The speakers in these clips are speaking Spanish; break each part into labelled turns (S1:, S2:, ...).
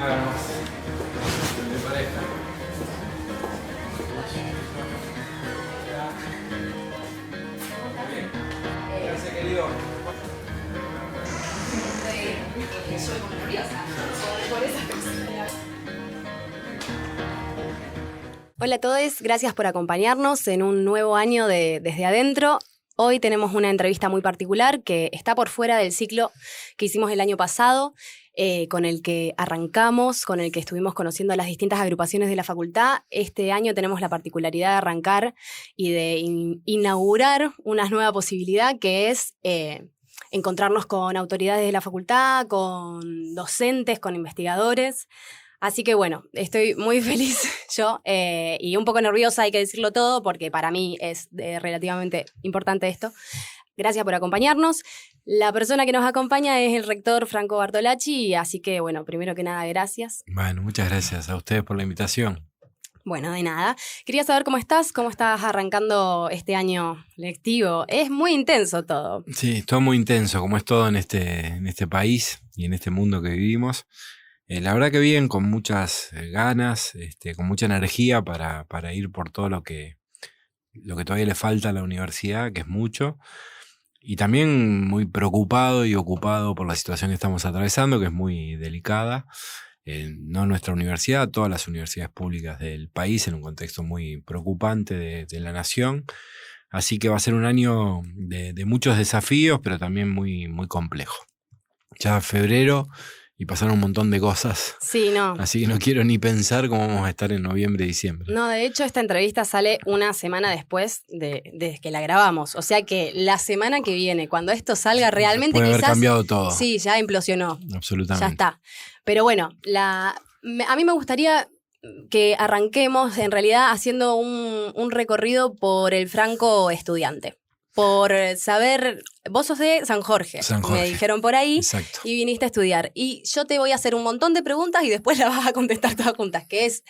S1: Hagamos de pareja. Bien. Gracias, querido.
S2: Soy muy nerviosa por esas cosas. Hola a todos, gracias por acompañarnos en un nuevo año de Desde Adentro. Hoy tenemos una entrevista muy particular que está por fuera del ciclo que hicimos el año pasado, con el que arrancamos, con el que estuvimos conociendo a las distintas agrupaciones de la facultad. Este año tenemos la particularidad de arrancar y de inaugurar una nueva posibilidad que es encontrarnos con autoridades de la facultad, con docentes, con investigadores. Así que bueno, estoy muy feliz yo y un poco nerviosa, hay que decirlo todo, porque para mí es relativamente importante esto. Gracias por acompañarnos. La persona que nos acompaña es el rector Franco Bartolacci, así que bueno, primero que nada, gracias.
S1: Bueno, muchas gracias a ustedes por la invitación.
S2: Bueno, de nada. Quería saber cómo estás arrancando este año lectivo. Es muy intenso todo.
S1: Sí, todo muy intenso, como es todo en este país y en este mundo que vivimos. La verdad que bien, con muchas ganas, con mucha energía para ir por todo lo que todavía le falta a la universidad, que es mucho. Y también muy preocupado y ocupado por la situación que estamos atravesando, que es muy delicada. No nuestra universidad, todas las universidades públicas del país, en un contexto muy preocupante de la nación. Así que va a ser un año de muchos desafíos, pero también muy, muy complejo. Ya febrero y pasaron un montón de cosas.
S2: Sí, no.
S1: Así que no quiero ni pensar cómo vamos a estar en noviembre y diciembre.
S2: No, de hecho, esta entrevista sale una semana después de que la grabamos. O sea que la semana que viene, cuando esto salga realmente,
S1: puede
S2: quizás...
S1: haber cambiado todo.
S2: Sí, ya implosionó.
S1: Absolutamente.
S2: Ya está. Pero bueno, a mí me gustaría que arranquemos en realidad haciendo un recorrido por el Franco estudiante. Por saber, vos sos de San Jorge, me dijeron por ahí.
S1: Exacto.
S2: Y viniste a estudiar. Y yo te voy a hacer un montón de preguntas y después las vas a contestar todas juntas, que es,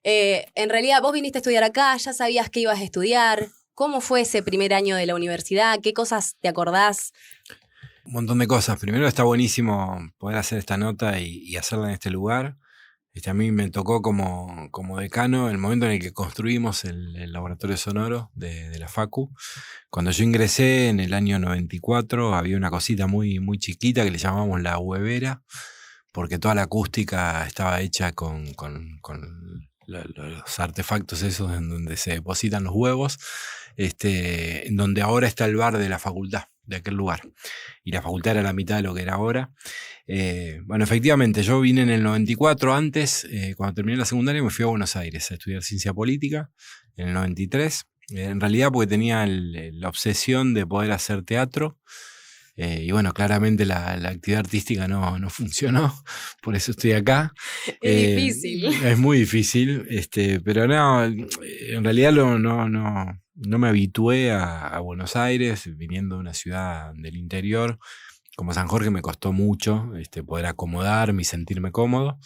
S2: en realidad vos viniste a estudiar acá, ya sabías que ibas a estudiar. ¿Cómo fue ese primer año de la universidad? ¿Qué cosas te acordás?
S1: Un montón de cosas. Primero, está buenísimo poder hacer esta nota y hacerla en este lugar. A mí me tocó como decano el momento en el que construimos el laboratorio sonoro de la Facu. Cuando yo ingresé en el año 94 había una cosita muy, muy chiquita que le llamábamos la huevera, porque toda la acústica estaba hecha con los artefactos esos en donde se depositan los huevos, en donde ahora está el bar de la facultad, de aquel lugar. Y la facultad era la mitad de lo que era ahora. Bueno, efectivamente, yo vine en el 94 antes, cuando terminé la secundaria me fui a Buenos Aires a estudiar ciencia política, en el 93. En realidad porque tenía la obsesión de poder hacer teatro. Y bueno, claramente la actividad artística no funcionó, por eso estoy acá.
S2: Es difícil.
S1: Es muy difícil, pero no, en realidad no me habitué a Buenos Aires, viniendo de una ciudad del interior. Como San Jorge me costó mucho poder acomodarme y sentirme cómodo.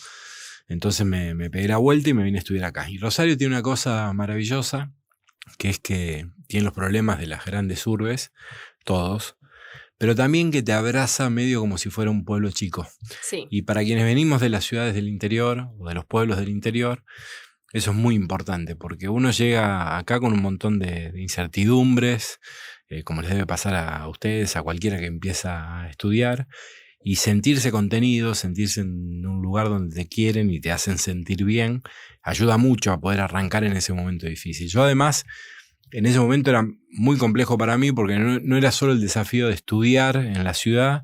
S1: Entonces me pegué la vuelta y me vine a estudiar acá. Y Rosario tiene una cosa maravillosa, que es que tiene los problemas de las grandes urbes, todos, pero también que te abraza medio como si fuera un pueblo chico.
S2: Sí.
S1: Y para quienes venimos de las ciudades del interior o de los pueblos del interior, eso es muy importante, porque uno llega acá con un montón de incertidumbres, como les debe pasar a ustedes, a cualquiera que empieza a estudiar, y sentirse contenido, sentirse en un lugar donde te quieren y te hacen sentir bien, ayuda mucho a poder arrancar en ese momento difícil. Yo además, en ese momento era muy complejo para mí, porque no era solo el desafío de estudiar en la ciudad,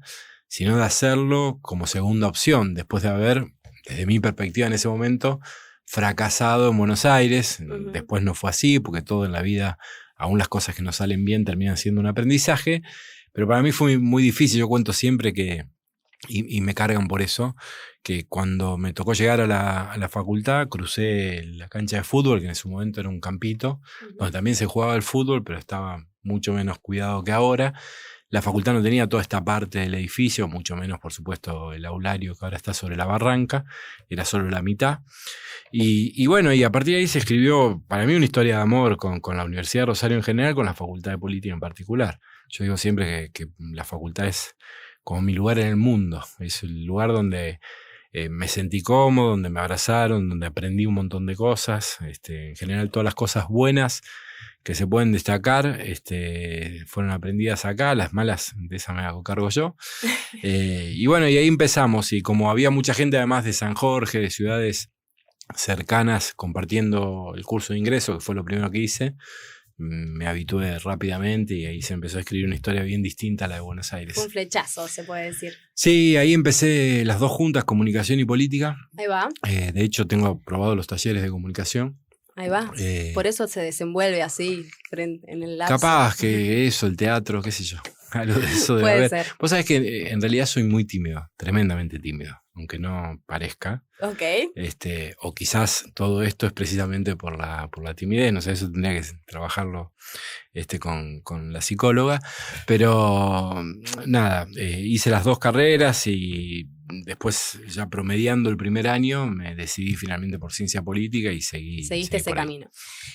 S1: sino de hacerlo como segunda opción, después de haber, desde mi perspectiva en ese momento, fracasado en Buenos Aires. Uh-huh. Después no fue así, porque todo en la vida, aún las cosas que no salen bien terminan siendo un aprendizaje, pero para mí fue muy difícil. Yo cuento siempre que, y me cargan por eso, que cuando me tocó llegar a la facultad, crucé la cancha de fútbol, que en ese momento era un campito, uh-huh, donde también se jugaba el fútbol, pero estaba mucho menos cuidado que ahora. La facultad no tenía toda esta parte del edificio, mucho menos, por supuesto, el aulario que ahora está sobre la barranca, era solo la mitad. Y bueno, y a partir de ahí se escribió, para mí, una historia de amor con la Universidad de Rosario en general, con la Facultad de Política en particular. Yo digo siempre que la facultad es como mi lugar en el mundo, es el lugar donde me sentí cómodo, donde me abrazaron, donde aprendí un montón de cosas. En general, todas las cosas buenas que se pueden destacar fueron aprendidas acá, las malas de esa me hago cargo yo. Y bueno, y ahí empezamos, y como había mucha gente además de San Jorge, de ciudades cercanas compartiendo el curso de ingreso, que fue lo primero que hice, me habitué rápidamente y ahí se empezó a escribir una historia bien distinta a la de Buenos Aires.
S2: Fue un flechazo, se puede decir.
S1: Sí, ahí empecé las dos juntas, comunicación y política.
S2: Ahí va.
S1: De hecho, tengo aprobado los talleres de comunicación.
S2: Ahí va. Por eso se desenvuelve así en el lapso.
S1: Capaz que eso, el teatro, qué sé yo. Algo de eso debe
S2: Puede
S1: haber.
S2: ser.
S1: Vos sabés que en realidad soy muy tímido, tremendamente tímido, aunque no parezca.
S2: Ok.
S1: O quizás todo esto es precisamente por la timidez, no sé, eso tendría que trabajarlo con la psicóloga. Pero nada, hice las dos carreras y después, ya promediando el primer año, me decidí finalmente por ciencia política y
S2: Seguiste ese
S1: por ahí.
S2: camino.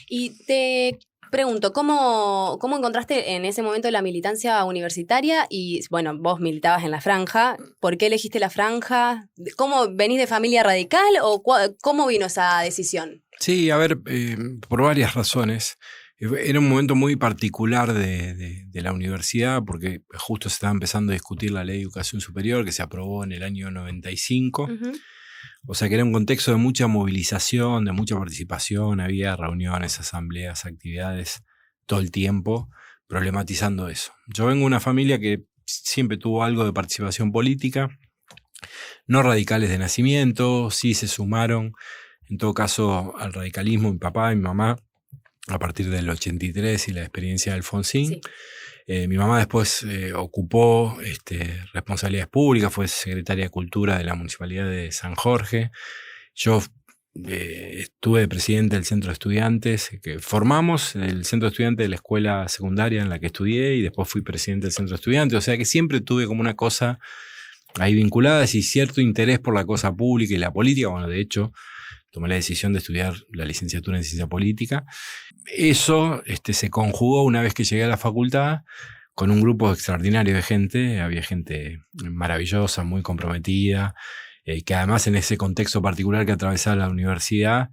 S2: Y te pregunto, ¿cómo encontraste en ese momento la militancia universitaria? Y bueno, vos militabas en la franja. ¿Por qué elegiste la franja? ¿Cómo venís de familia radical o cómo vino esa decisión?
S1: Sí, a ver, por varias razones. Era un momento muy particular de la universidad porque justo se estaba empezando a discutir la ley de educación superior que se aprobó en el año 95.
S2: Uh-huh.
S1: O sea que era un contexto de mucha movilización, de mucha participación, había reuniones, asambleas, actividades todo el tiempo problematizando eso. Yo vengo de una familia que siempre tuvo algo de participación política, no radicales de nacimiento, sí se sumaron, en todo caso, al radicalismo mi papá y mi mamá a partir del 83 y la experiencia de Alfonsín.
S2: Sí.
S1: Mi mamá después ocupó responsabilidades públicas, fue secretaria de Cultura de la Municipalidad de San Jorge. Yo estuve de presidente del Centro de Estudiantes, que formamos el Centro de Estudiantes de la escuela secundaria en la que estudié y después fui presidente del Centro de Estudiantes. O sea que siempre tuve como una cosa ahí vinculada y cierto interés por la cosa pública y la política. Bueno, de hecho, tomé la decisión de estudiar la licenciatura en Ciencia Política. Eso se conjugó una vez que llegué a la facultad con un grupo extraordinario de gente. Había gente maravillosa, muy comprometida, que además en ese contexto particular que atravesaba la universidad,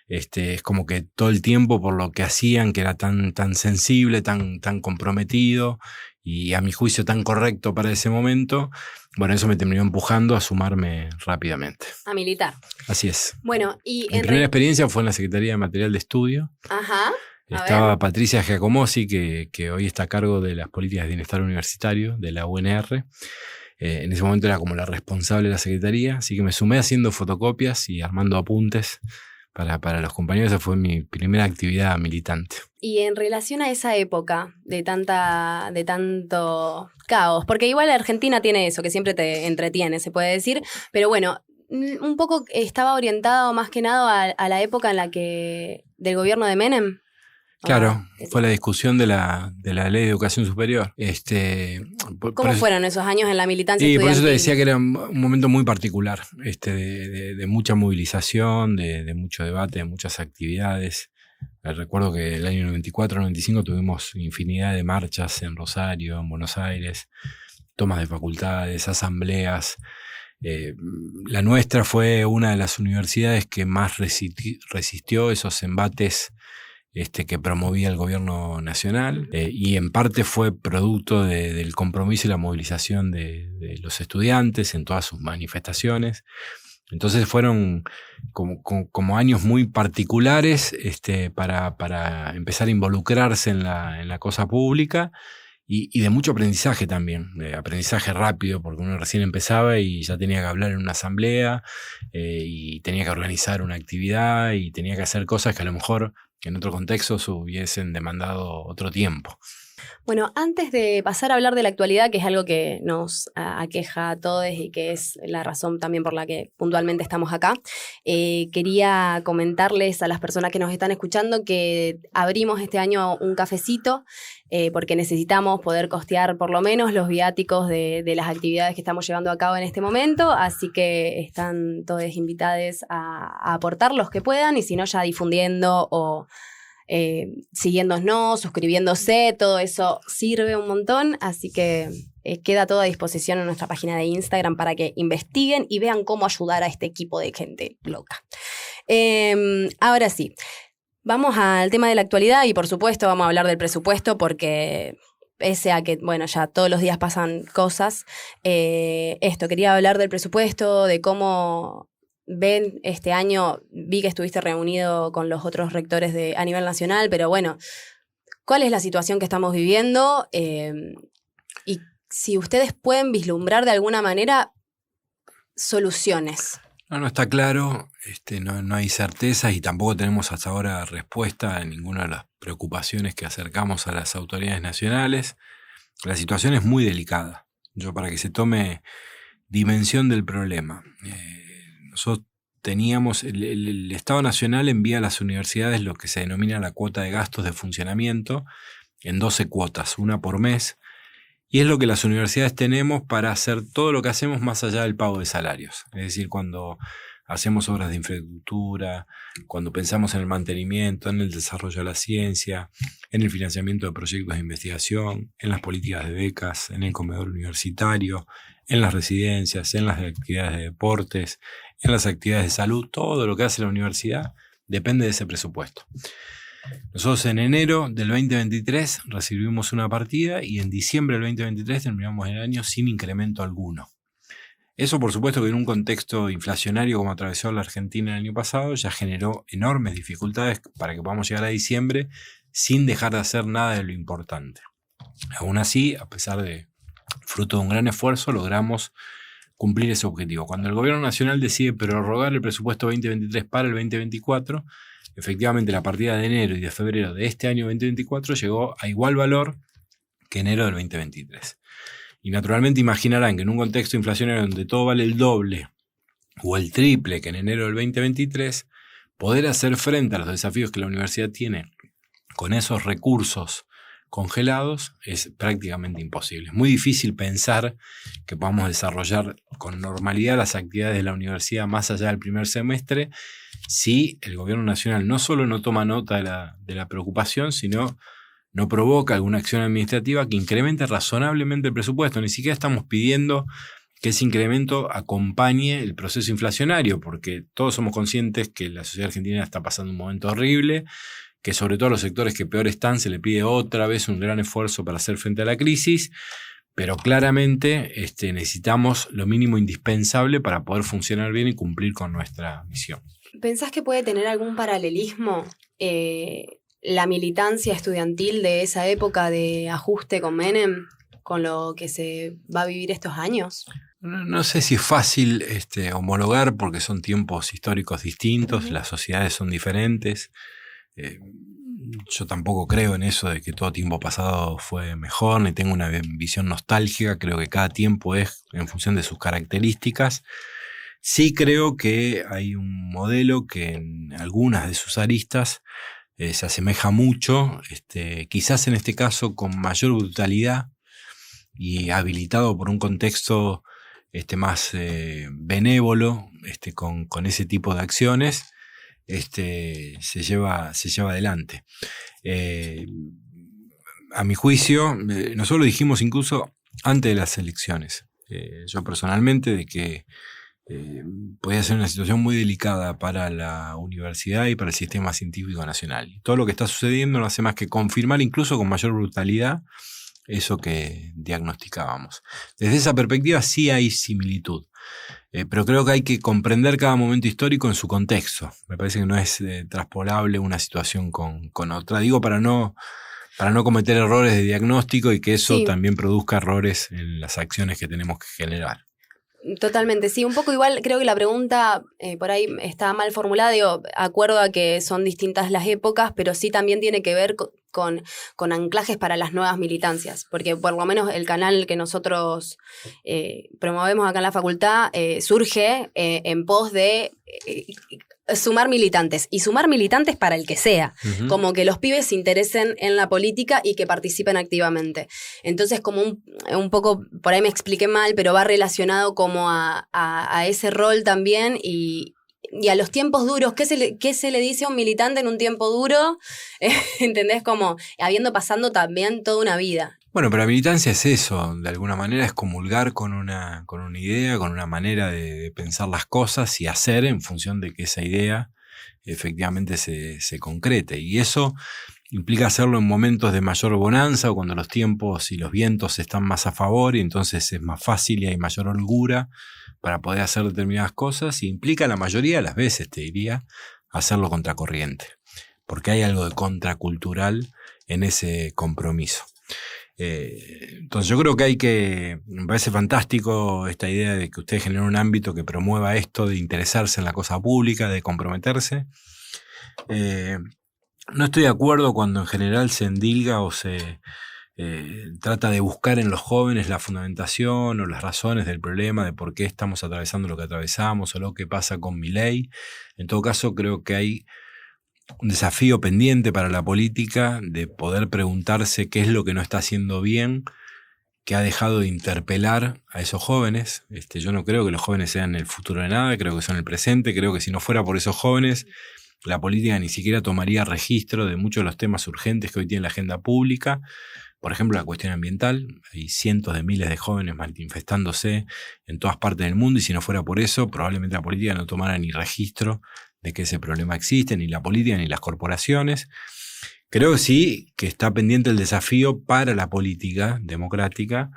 S1: es como que todo el tiempo por lo que hacían, que era tan sensible, tan comprometido y a mi juicio tan correcto para ese momento, bueno, eso me terminó empujando a sumarme rápidamente.
S2: A militar.
S1: Así es.
S2: Bueno, y
S1: Mi primera experiencia fue en la Secretaría de Material de Estudio.
S2: Ajá.
S1: Estaba Patricia Giacomosi, que hoy está a cargo de las políticas de bienestar universitario de la UNR. En ese momento era como la responsable de la secretaría, así que me sumé haciendo fotocopias y armando apuntes para los compañeros. Esa fue mi primera actividad militante.
S2: Y en relación a esa época de tanto caos, porque igual Argentina tiene eso, que siempre te entretiene, se puede decir, pero bueno, un poco estaba orientado más que nada a la época en la que del gobierno de Menem.
S1: Claro, fue la discusión de la ley de educación superior.
S2: ¿Cómo fueron esos años en la militancia
S1: estudiantil? Por eso te decía que era un momento muy particular, de mucha movilización, de mucho debate, de muchas actividades. Recuerdo que el año 94-95 tuvimos infinidad de marchas en Rosario, en Buenos Aires, tomas de facultades, asambleas. La nuestra fue una de las universidades que más resistió esos embates que promovía el gobierno nacional, y en parte fue producto del compromiso y la movilización de los estudiantes en todas sus manifestaciones. Entonces fueron como años muy particulares para empezar a involucrarse en la cosa pública y de mucho aprendizaje también, aprendizaje rápido, porque uno recién empezaba y ya tenía que hablar en una asamblea y tenía que organizar una actividad y tenía que hacer cosas que a lo mejor en otro contexto se hubiesen demandado otro tiempo.
S2: Bueno, antes de pasar a hablar de la actualidad, que es algo que nos aqueja a todos y que es la razón también por la que puntualmente estamos acá, quería comentarles a las personas que nos están escuchando que abrimos este año un cafecito porque necesitamos poder costear por lo menos los viáticos de las actividades que estamos llevando a cabo en este momento, así que están todos invitados a aportar los que puedan y si no ya difundiendo o siguiéndonos, suscribiéndose, todo eso sirve un montón, así que queda todo a disposición en nuestra página de Instagram para que investiguen y vean cómo ayudar a este equipo de gente loca. Ahora sí, vamos al tema de la actualidad y por supuesto vamos a hablar del presupuesto porque pese a que, bueno, ya todos los días pasan cosas, quería hablar del presupuesto, de cómo ven este año. Vi que estuviste reunido con los otros rectores a nivel nacional, pero bueno, ¿cuál es la situación que estamos viviendo? Y si ustedes pueden vislumbrar de alguna manera soluciones.
S1: No está claro, no hay certezas y tampoco tenemos hasta ahora respuesta a ninguna de las preocupaciones que acercamos a las autoridades nacionales. La situación es muy delicada. Para que se tome dimensión del problema, nosotros teníamos, el Estado Nacional envía a las universidades lo que se denomina la cuota de gastos de funcionamiento en 12 cuotas, una por mes, y es lo que las universidades tenemos para hacer todo lo que hacemos más allá del pago de salarios. Es decir, cuando hacemos obras de infraestructura, cuando pensamos en el mantenimiento, en el desarrollo de la ciencia, en el financiamiento de proyectos de investigación, en las políticas de becas, en el comedor universitario, en las residencias, en las actividades de deportes, en las actividades de salud, todo lo que hace la universidad depende de ese presupuesto. Nosotros en enero del 2023 recibimos una partida y en diciembre del 2023 terminamos el año sin incremento alguno. Eso, por supuesto, que en un contexto inflacionario como atravesó la Argentina el año pasado, ya generó enormes dificultades para que podamos llegar a diciembre sin dejar de hacer nada de lo importante. Aún así, a pesar de fruto de un gran esfuerzo, logramos cumplir ese objetivo. Cuando el Gobierno Nacional decide prorrogar el presupuesto 2023 para el 2024, efectivamente la partida de enero y de febrero de este año 2024 llegó a igual valor que enero del 2023. Y naturalmente imaginarán que en un contexto inflacionario donde todo vale el doble o el triple que en enero del 2023, poder hacer frente a los desafíos que la universidad tiene con esos recursos congelados es prácticamente imposible. Es muy difícil pensar que podamos desarrollar con normalidad las actividades de la universidad más allá del primer semestre si el Gobierno Nacional no solo no toma nota de la preocupación, sino no provoca alguna acción administrativa que incremente razonablemente el presupuesto. Ni siquiera estamos pidiendo que ese incremento acompañe el proceso inflacionario, porque todos somos conscientes que la sociedad argentina está pasando un momento horrible, que sobre todo a los sectores que peor están se le pide otra vez un gran esfuerzo para hacer frente a la crisis, pero claramente necesitamos lo mínimo indispensable para poder funcionar bien y cumplir con nuestra misión.
S2: ¿Pensás que puede tener algún paralelismo la militancia estudiantil de esa época de ajuste con Menem con lo que se va a vivir estos años?
S1: No sé si es fácil homologar porque son tiempos históricos distintos, las sociedades son diferentes. Yo tampoco creo en eso de que todo tiempo pasado fue mejor, ni tengo una visión nostálgica. Creo que cada tiempo es en función de sus características. Sí creo que hay un modelo que en algunas de sus aristas se asemeja mucho, quizás en este caso con mayor brutalidad y habilitado por un contexto más benévolo con ese tipo de acciones. Se lleva adelante. A mi juicio, nosotros lo dijimos incluso antes de las elecciones. Yo personalmente, de que podía ser una situación muy delicada para la universidad y para el sistema científico nacional. Y todo lo que está sucediendo no hace más que confirmar, incluso con mayor brutalidad, eso que diagnosticábamos. Desde esa perspectiva sí hay similitud. Pero creo que hay que comprender cada momento histórico en su contexto. Me parece que no es traspolable una situación con otra. Digo, para no cometer errores de diagnóstico y que eso también produzca errores en las acciones que tenemos que generar.
S2: Totalmente, sí, un poco igual creo que la pregunta por ahí está mal formulada, digo, acuerdo a que son distintas las épocas, pero sí también tiene que ver con anclajes para las nuevas militancias, porque por lo menos el canal que nosotros promovemos acá en la facultad surge en pos de sumar militantes, y sumar militantes para el que sea, como que los pibes se interesen en la política y que participen activamente. Entonces, como un poco, por ahí me expliqué mal, pero va relacionado como a ese rol también, y y a los tiempos duros, ¿qué se le dice a un militante en un tiempo duro? ¿Entendés? Como habiendo pasado también toda una vida.
S1: Bueno, pero la militancia es eso, de alguna manera es comulgar con una idea, con una manera de pensar las cosas y hacer en función de que esa idea efectivamente se concrete. Y eso implica hacerlo en momentos de mayor bonanza o cuando los tiempos y los vientos están más a favor y entonces es más fácil y hay mayor holgura para poder hacer determinadas cosas, y implica la mayoría de las veces, te diría, hacerlo contracorriente, porque hay algo de contracultural en ese compromiso. Entonces yo creo que me parece fantástico esta idea de que ustedes generen un ámbito que promueva esto de interesarse en la cosa pública, de comprometerse. No estoy de acuerdo cuando en general se endilga o se trata de buscar en los jóvenes la fundamentación o las razones del problema de por qué estamos atravesando lo que atravesamos o lo que pasa con Milei. En todo caso, creo que hay un desafío pendiente para la política de poder preguntarse qué es lo que no está haciendo bien, que ha dejado de interpelar a esos jóvenes. Yo no creo que los jóvenes sean el futuro de nada, creo que son el presente, creo que si no fuera por esos jóvenes, la política ni siquiera tomaría registro de muchos de los temas urgentes que hoy tiene la agenda pública. Por ejemplo, la cuestión ambiental. Hay cientos de miles de jóvenes manifestándose en todas partes del mundo y si no fuera por eso, probablemente la política no tomara ni registro de que ese problema existe, ni la política ni las corporaciones. Creo sí que está pendiente el desafío para la política democrática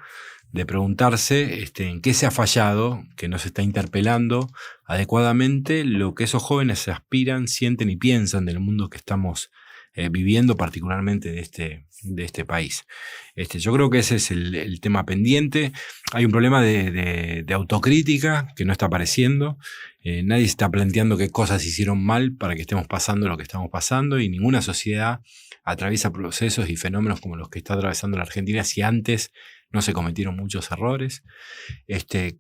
S1: de preguntarse en qué se ha fallado, que no se está interpelando adecuadamente lo que esos jóvenes aspiran, sienten y piensan del mundo que estamos viviendo, particularmente de este país. Yo creo que ese es el tema pendiente. Hay un problema de autocrítica que no está apareciendo. Nadie está planteando qué cosas hicieron mal para que estemos pasando lo que estamos pasando, y ninguna sociedad atraviesa procesos y fenómenos como los que está atravesando la Argentina si antes no se cometieron muchos errores.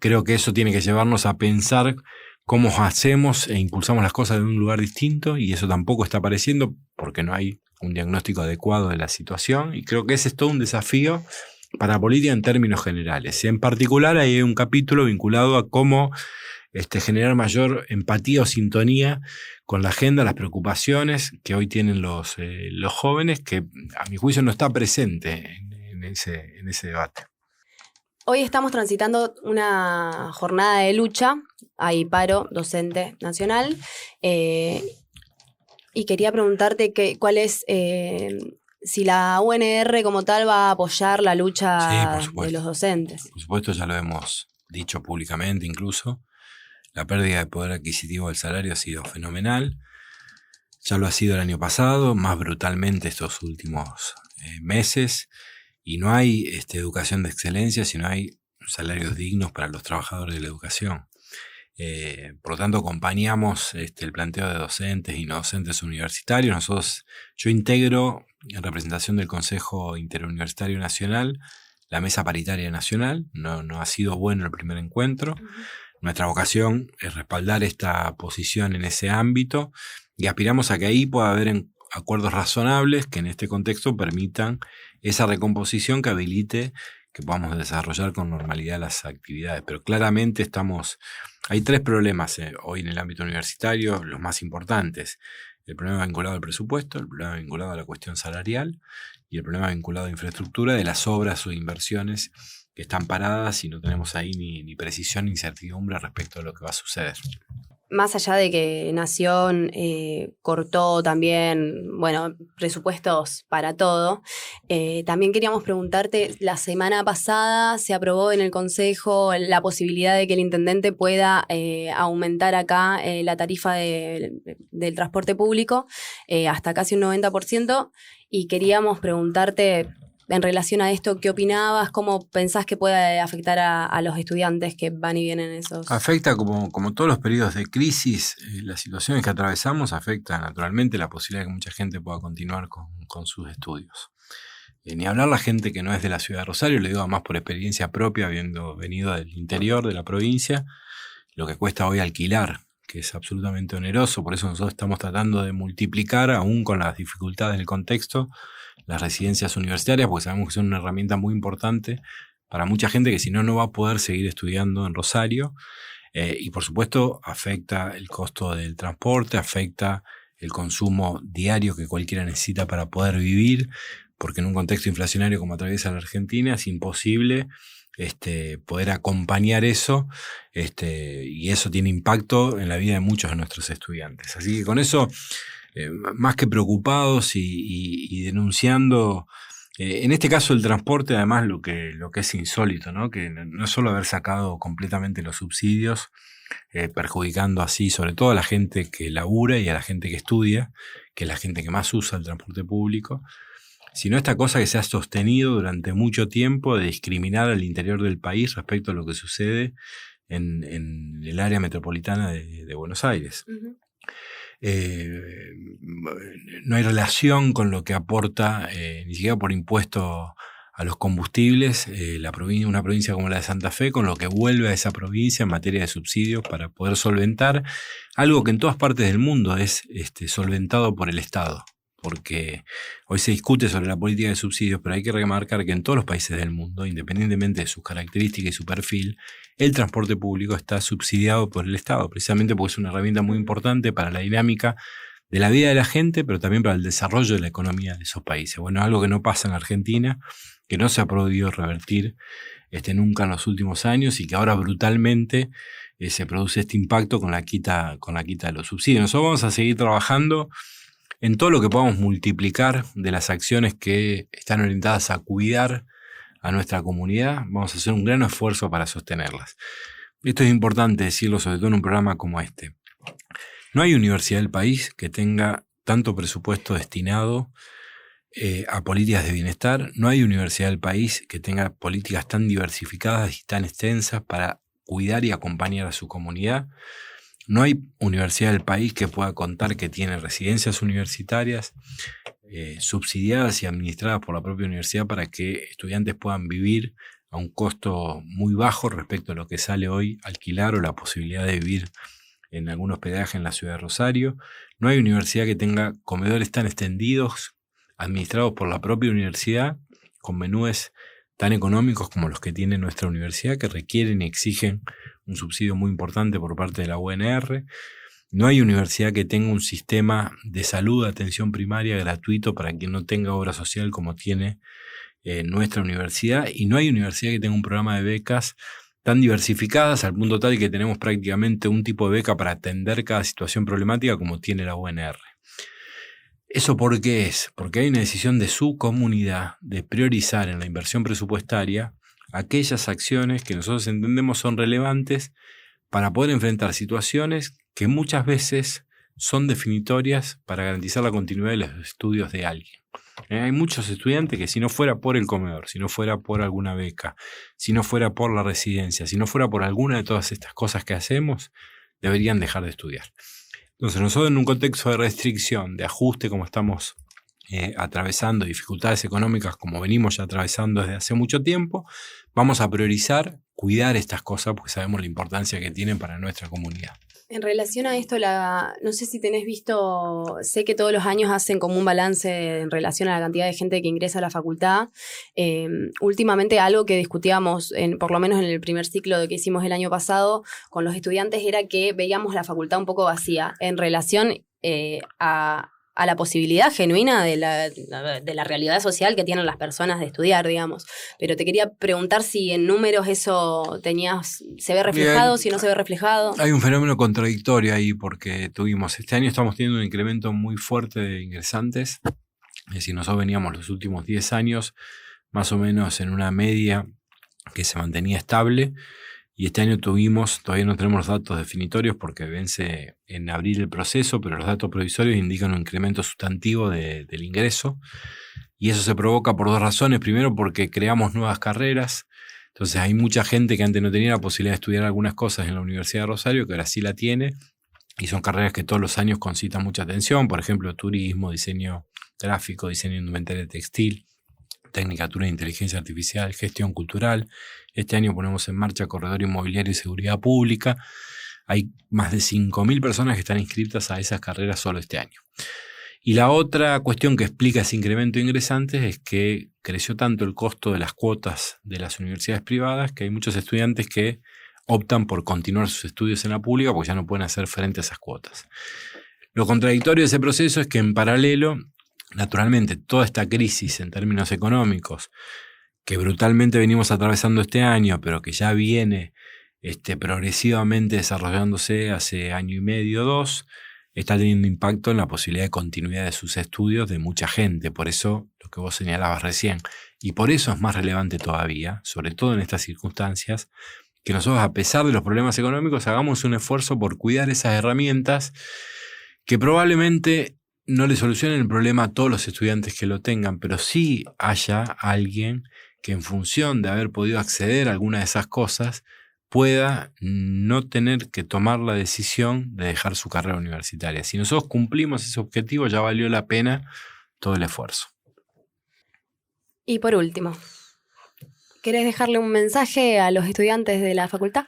S1: Creo que eso tiene que llevarnos a pensar cómo hacemos e impulsamos las cosas de un lugar distinto, y eso tampoco está apareciendo porque no hay un diagnóstico adecuado de la situación, y creo que ese es todo un desafío para la política en términos generales. En particular hay un capítulo vinculado a cómo generar mayor empatía o sintonía con la agenda, las preocupaciones que hoy tienen los jóvenes, que a mi juicio no está presente en ese debate.
S2: Hoy estamos transitando una jornada de lucha, hay paro docente nacional, y quería preguntarte cuál es, si la UNR como tal va a apoyar la lucha de los docentes.
S1: Por supuesto, ya lo hemos dicho públicamente incluso. La pérdida de poder adquisitivo del salario ha sido fenomenal. Ya lo ha sido el año pasado, más brutalmente estos últimos meses. Y no hay educación de excelencia si no hay salarios dignos para los trabajadores de la educación. Por lo tanto, acompañamos el planteo de docentes y no docentes universitarios. Yo integro en representación del Consejo Interuniversitario Nacional la Mesa Paritaria Nacional. No ha sido bueno el primer encuentro. Nuestra vocación es respaldar esta posición en ese ámbito y aspiramos a que ahí pueda haber acuerdos razonables que en este contexto permitan esa recomposición que habilite que podamos desarrollar con normalidad las actividades. Pero claramente hay tres problemas hoy en el ámbito universitario, los más importantes. El problema vinculado al presupuesto, el problema vinculado a la cuestión salarial y el problema vinculado a infraestructura de las obras o inversiones que están paradas y no tenemos ahí ni precisión ni incertidumbre respecto a lo que va a suceder.
S2: Más allá de que Nación cortó también, presupuestos para todo, también queríamos preguntarte, la semana pasada se aprobó en el Consejo la posibilidad de que el intendente pueda aumentar acá la tarifa del transporte público hasta casi un 90%, y queríamos preguntarte en relación a esto, ¿qué opinabas? ¿Cómo pensás que puede afectar a los estudiantes que van y vienen esos?
S1: Afecta, como todos los periodos de crisis, las situaciones que atravesamos afectan naturalmente la posibilidad de que mucha gente pueda continuar con sus estudios. Ni hablar la gente que no es de la ciudad de Rosario, le digo además por experiencia propia, habiendo venido del interior de la provincia, lo que cuesta hoy alquilar, que es absolutamente oneroso. Por eso nosotros estamos tratando de multiplicar, aún con las dificultades del contexto, las residencias universitarias, porque sabemos que son una herramienta muy importante para mucha gente que si no va a poder seguir estudiando en Rosario. Y por supuesto afecta el costo del transporte, afecta el consumo diario que cualquiera necesita para poder vivir, porque en un contexto inflacionario como atraviesa la Argentina es imposible poder acompañar eso, y eso tiene impacto en la vida de muchos de nuestros estudiantes. Así que con eso, más que preocupados y denunciando, en este caso el transporte, además lo que es insólito, ¿no? Que no es solo haber sacado completamente los subsidios, perjudicando así sobre todo a la gente que labura y a la gente que estudia, que es la gente que más usa el transporte público, sino esta cosa que se ha sostenido durante mucho tiempo de discriminar al interior del país respecto a lo que sucede en el área metropolitana de Buenos Aires.
S2: Uh-huh.
S1: No hay relación con lo que aporta, ni siquiera por impuesto a los combustibles, una provincia como la de Santa Fe, con lo que vuelve a esa provincia en materia de subsidios para poder solventar algo que en todas partes del mundo es solventado por el Estado. Porque hoy se discute sobre la política de subsidios, pero hay que remarcar que en todos los países del mundo, independientemente de sus características y su perfil, el transporte público está subsidiado por el Estado, precisamente porque es una herramienta muy importante para la dinámica de la vida de la gente, pero también para el desarrollo de la economía de esos países. Bueno, algo que no pasa en la Argentina, que no se ha podido revertir nunca en los últimos años y que ahora brutalmente se produce este impacto con la quita de los subsidios. Nosotros vamos a seguir trabajando en todo lo que podamos multiplicar de las acciones que están orientadas a cuidar a nuestra comunidad. Vamos a hacer un gran esfuerzo para sostenerlas. Esto es importante decirlo, sobre todo en un programa como este. No hay universidad del país que tenga tanto presupuesto destinado a políticas de bienestar. No hay universidad del país que tenga políticas tan diversificadas y tan extensas para cuidar y acompañar a su comunidad. No hay universidad del país que pueda contar que tiene residencias universitarias subsidiadas y administradas por la propia universidad para que estudiantes puedan vivir a un costo muy bajo respecto a lo que sale hoy alquilar o la posibilidad de vivir en algún hospedaje en la ciudad de Rosario. No hay universidad que tenga comedores tan extendidos, administrados por la propia universidad, con menúes tan económicos como los que tiene nuestra universidad, que requieren y exigen un subsidio muy importante por parte de la UNR. No hay universidad que tenga un sistema de salud, de atención primaria gratuito para quien no tenga obra social como tiene nuestra universidad. Y no hay universidad que tenga un programa de becas tan diversificadas al punto tal que tenemos prácticamente un tipo de beca para atender cada situación problemática como tiene la UNR. ¿Eso por qué es? Porque hay una decisión de su comunidad de priorizar en la inversión presupuestaria aquellas acciones que nosotros entendemos son relevantes para poder enfrentar situaciones que muchas veces son definitorias para garantizar la continuidad de los estudios de alguien. Hay muchos estudiantes que si no fuera por el comedor, si no fuera por alguna beca, si no fuera por la residencia, si no fuera por alguna de todas estas cosas que hacemos, deberían dejar de estudiar. Entonces nosotros en un contexto de restricción, de ajuste como estamos atravesando, dificultades económicas como venimos ya atravesando desde hace mucho tiempo, vamos a priorizar cuidar estas cosas porque sabemos la importancia que tienen para nuestra comunidad.
S2: En relación a esto, no sé si tenés visto, sé que todos los años hacen como un balance en relación a la cantidad de gente que ingresa a la facultad. Últimamente algo que discutíamos, por lo menos en el primer ciclo que hicimos el año pasado con los estudiantes, era que veíamos la facultad un poco vacía en relación a la posibilidad genuina de la realidad social que tienen las personas de estudiar, digamos. Pero te quería preguntar si en números eso se ve reflejado, si no se ve reflejado.
S1: Hay un fenómeno contradictorio ahí porque este año estamos teniendo un incremento muy fuerte de ingresantes. Es decir, nosotros veníamos los últimos 10 años más o menos en una media que se mantenía estable. Y este año todavía no tenemos los datos definitorios porque vence en abril el proceso, pero los datos provisorios indican un incremento sustantivo del ingreso. Y eso se provoca por dos razones. Primero, porque creamos nuevas carreras. Entonces hay mucha gente que antes no tenía la posibilidad de estudiar algunas cosas en la Universidad de Rosario, que ahora sí la tiene. Y son carreras que todos los años concitan mucha atención. Por ejemplo, turismo, diseño gráfico, diseño indumentario textil, Tecnicatura de Inteligencia Artificial, Gestión Cultural. Este año ponemos en marcha Corredor Inmobiliario y Seguridad Pública. Hay más de 5.000 personas que están inscritas a esas carreras solo este año. Y la otra cuestión que explica ese incremento de ingresantes es que creció tanto el costo de las cuotas de las universidades privadas que hay muchos estudiantes que optan por continuar sus estudios en la pública porque ya no pueden hacer frente a esas cuotas. Lo contradictorio de ese proceso es que en paralelo, naturalmente, toda esta crisis en términos económicos que brutalmente venimos atravesando este año, pero que ya viene progresivamente desarrollándose hace año y medio, 2, está teniendo impacto en la posibilidad de continuidad de sus estudios de mucha gente. Por eso, lo que vos señalabas recién, y por eso es más relevante todavía, sobre todo en estas circunstancias, que nosotros, a pesar de los problemas económicos, hagamos un esfuerzo por cuidar esas herramientas que probablemente no le solucionen el problema a todos los estudiantes que lo tengan, pero sí haya alguien que, en función de haber podido acceder a alguna de esas cosas, pueda no tener que tomar la decisión de dejar su carrera universitaria. Si nosotros cumplimos ese objetivo, ya valió la pena todo el esfuerzo.
S2: Y por último, ¿querés dejarle un mensaje a los estudiantes de la facultad?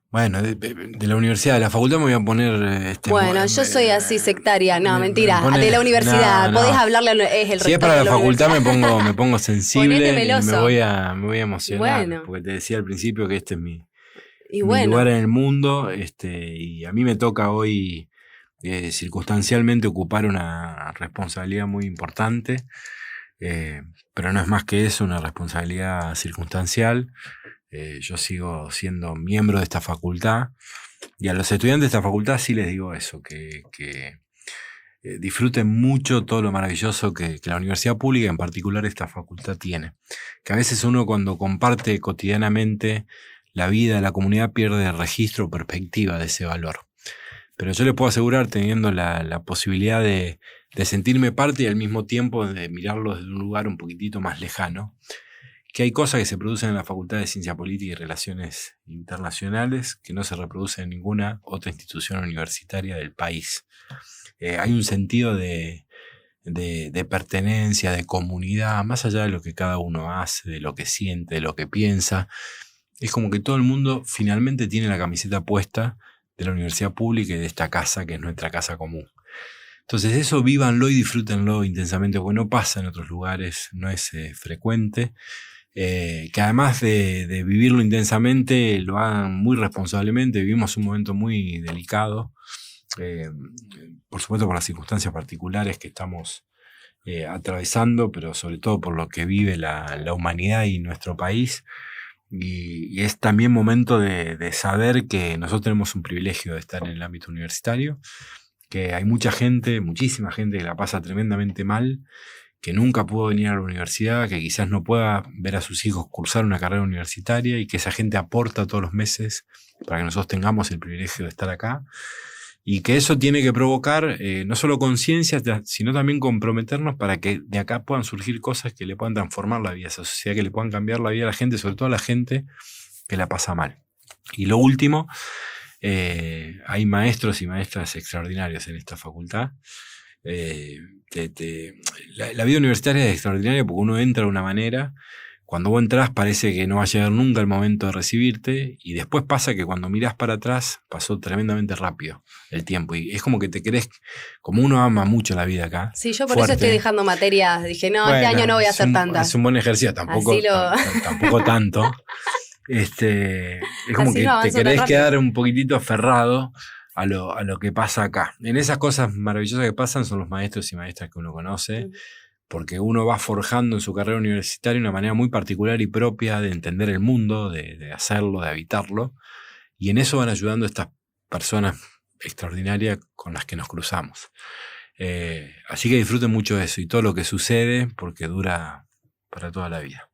S1: Bueno, de la universidad, de la facultad me voy a poner...
S2: Bueno, yo soy así sectaria. No, mentira. De la universidad.
S1: No.
S2: Podés hablarle, es el
S1: Si es para la facultad me pongo sensible y me voy a emocionar. Bueno. Porque te decía al principio que este es mi lugar en el mundo. Y a mí me toca hoy circunstancialmente ocupar una responsabilidad muy importante. Pero no es más que eso, una responsabilidad circunstancial. Yo sigo siendo miembro de esta facultad y a los estudiantes de esta facultad sí les digo eso, que disfruten mucho todo lo maravilloso que la universidad pública, en particular esta facultad, tiene. Que a veces uno, cuando comparte cotidianamente la vida de la comunidad, pierde registro o perspectiva de ese valor. Pero yo les puedo asegurar, teniendo la posibilidad de sentirme parte y al mismo tiempo de mirarlo desde un lugar un poquitito más lejano, que hay cosas que se producen en la Facultad de Ciencia Política y Relaciones Internacionales que no se reproducen en ninguna otra institución universitaria del país. Hay un sentido de pertenencia, de comunidad, más allá de lo que cada uno hace, de lo que siente, de lo que piensa. Es como que todo el mundo finalmente tiene la camiseta puesta de la universidad pública y de esta casa que es nuestra casa común. Entonces eso vívanlo y disfrútenlo intensamente, porque no pasa en otros lugares, no es frecuente. Que además de vivirlo intensamente, lo hagan muy responsablemente. Vivimos un momento muy delicado, por supuesto por las circunstancias particulares que estamos atravesando, pero sobre todo por lo que vive la humanidad y nuestro país. Y es también momento de saber que nosotros tenemos un privilegio de estar en el ámbito universitario, que hay mucha gente, muchísima gente que la pasa tremendamente mal, que nunca pudo venir a la universidad, que quizás no pueda ver a sus hijos cursar una carrera universitaria, y que esa gente aporta todos los meses para que nosotros tengamos el privilegio de estar acá, y que eso tiene que provocar no solo conciencia, sino también comprometernos para que de acá puedan surgir cosas que le puedan transformar la vida a esa sociedad, que le puedan cambiar la vida a la gente, sobre todo a la gente que la pasa mal. Y lo último, hay maestros y maestras extraordinarios en esta facultad. La vida universitaria es extraordinaria porque uno entra de una manera, cuando vos entrás parece que no va a llegar nunca el momento de recibirte, y después pasa que cuando mirás para atrás pasó tremendamente rápido el tiempo, y es como que te querés, como uno ama mucho la vida acá.
S2: Sí, yo por eso estoy dejando materias, dije no, bueno, este año no voy a hacer tantas.
S1: Es un buen ejercicio, tampoco tanto. Es como que te querés quedar un poquitito aferrado a lo que pasa acá. En esas cosas maravillosas que pasan son los maestros y maestras que uno conoce, porque uno va forjando en su carrera universitaria una manera muy particular y propia de entender el mundo, de hacerlo, de habitarlo, y en eso van ayudando estas personas extraordinarias con las que nos cruzamos. Así que disfruten mucho eso y todo lo que sucede, porque dura para toda la vida.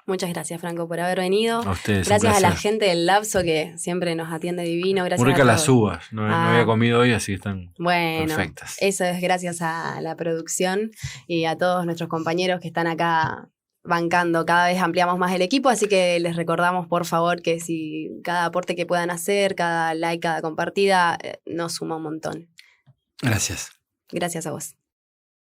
S2: Muchas gracias, Franco, por haber venido.
S1: A ustedes.
S2: Gracias a la gente del Lapso que siempre nos atiende divino. Gracias.
S1: Muy ricas las uvas. No había comido hoy, así que están perfectas.
S2: Eso es gracias a la producción y a todos nuestros compañeros que están acá bancando. Cada vez ampliamos más el equipo, así que les recordamos, por favor, que si cada aporte que puedan hacer, cada like, cada compartida, nos suma un montón.
S1: Gracias.
S2: Gracias a vos.